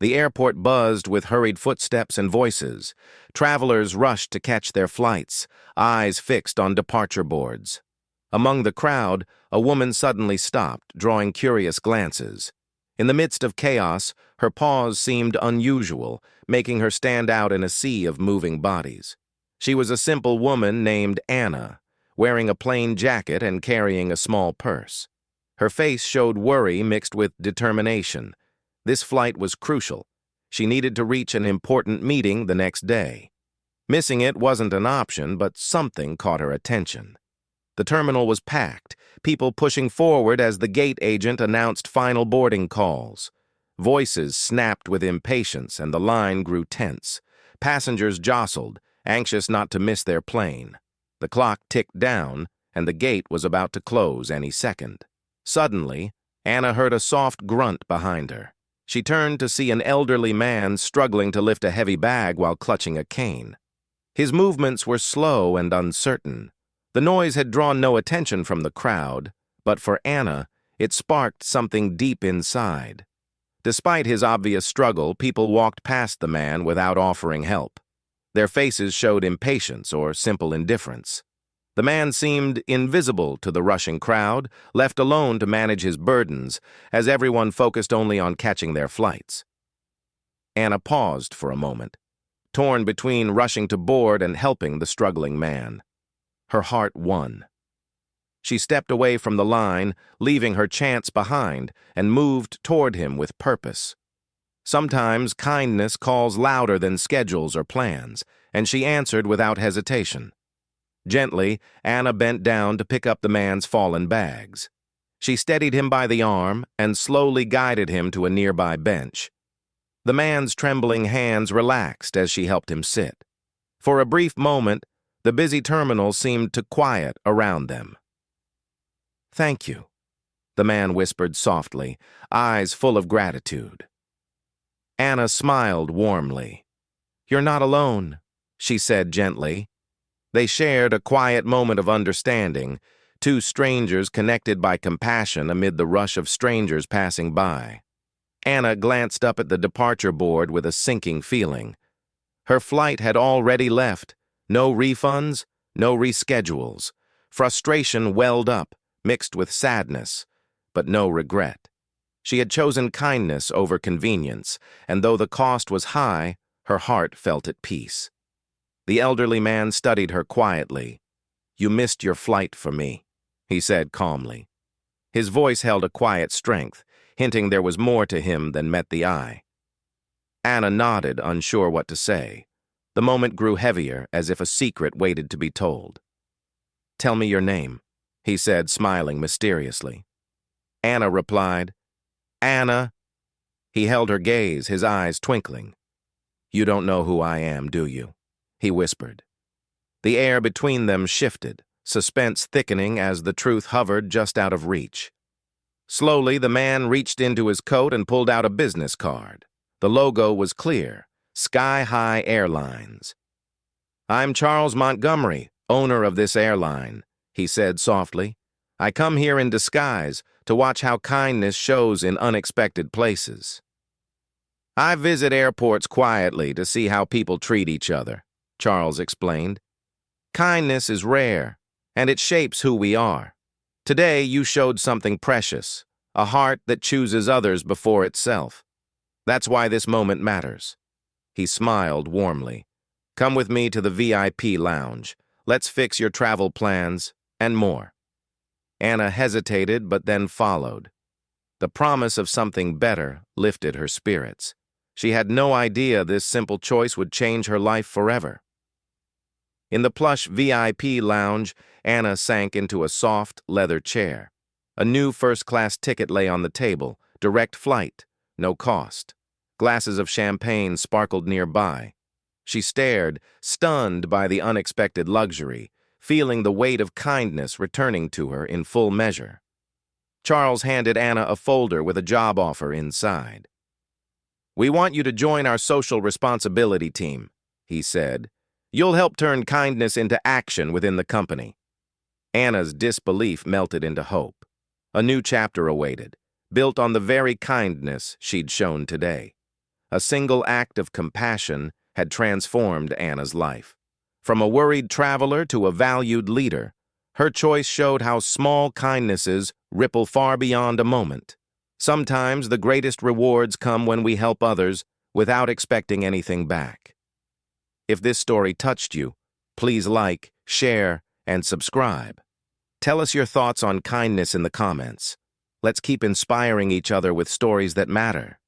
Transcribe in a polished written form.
The airport buzzed with hurried footsteps and voices. Travelers rushed to catch their flights, eyes fixed on departure boards. Among the crowd, a woman suddenly stopped, drawing curious glances. In the midst of chaos, her pause seemed unusual, making her stand out in a sea of moving bodies. She was a simple woman named Anna, wearing a plain jacket and carrying a small purse. Her face showed worry mixed with determination. This flight was crucial. She needed to reach an important meeting the next day. Missing it wasn't an option, but something caught her attention. The terminal was packed, people pushing forward as the gate agent announced final boarding calls. Voices snapped with impatience, and the line grew tense. Passengers jostled, anxious not to miss their plane. The clock ticked down, and the gate was about to close any second. Suddenly, Anna heard a soft grunt behind her. She turned to see an elderly man struggling to lift a heavy bag while clutching a cane. His movements were slow and uncertain. The noise had drawn no attention from the crowd, but for Anna, it sparked something deep inside. Despite his obvious struggle, people walked past the man without offering help. Their faces showed impatience or simple indifference. The man seemed invisible to the rushing crowd, left alone to manage his burdens, as everyone focused only on catching their flights. Anna paused for a moment, torn between rushing to board and helping the struggling man. Her heart won. She stepped away from the line, leaving her chance behind, and moved toward him with purpose. Sometimes kindness calls louder than schedules or plans, and she answered without hesitation. Gently, Anna bent down to pick up the man's fallen bags. She steadied him by the arm and slowly guided him to a nearby bench. The man's trembling hands relaxed as she helped him sit. For a brief moment, the busy terminal seemed to quiet around them. "Thank you," the man whispered softly, eyes full of gratitude. Anna smiled warmly. "You're not alone," she said gently. They shared a quiet moment of understanding, two strangers connected by compassion amid the rush of strangers passing by. Anna glanced up at the departure board with a sinking feeling. Her flight had already left. No refunds, no reschedules. Frustration welled up, mixed with sadness, but no regret. She had chosen kindness over convenience, and though the cost was high, her heart felt at peace. The elderly man studied her quietly. "You missed your flight for me," he said calmly. His voice held a quiet strength, hinting there was more to him than met the eye. Anna nodded, unsure what to say. The moment grew heavier, as if a secret waited to be told. "Tell me your name," he said, smiling mysteriously. Anna replied, "Anna." He held her gaze, his eyes twinkling. "You don't know who I am, do you?" he whispered. The air between them shifted, suspense thickening as the truth hovered just out of reach. Slowly, the man reached into his coat and pulled out a business card. The logo was clear: Sky High Airlines. "I'm Charles Montgomery, owner of this airline," he said softly. "I come here in disguise to watch how kindness shows in unexpected places. I visit airports quietly to see how people treat each other," Charles explained. "Kindness is rare, and it shapes who we are. Today you showed something precious, a heart that chooses others before itself. That's why this moment matters." He smiled warmly. "Come with me to the VIP lounge. Let's fix your travel plans, and more." Anna hesitated, but then followed. The promise of something better lifted her spirits. She had no idea this simple choice would change her life forever. In the plush VIP lounge, Anna sank into a soft, leather chair. A new first-class ticket lay on the table, direct flight, no cost. Glasses of champagne sparkled nearby. She stared, stunned by the unexpected luxury, feeling the weight of kindness returning to her in full measure. Charles handed Anna a folder with a job offer inside. "We want you to join our social responsibility team," he said. "You'll help turn kindness into action within the company." Anna's disbelief melted into hope. A new chapter awaited, built on the very kindness she'd shown today. A single act of compassion had transformed Anna's life. From a worried traveler to a valued leader, her choice showed how small kindnesses ripple far beyond a moment. Sometimes the greatest rewards come when we help others without expecting anything back. If this story touched you, please like, share, and subscribe. Tell us your thoughts on kindness in the comments. Let's keep inspiring each other with stories that matter.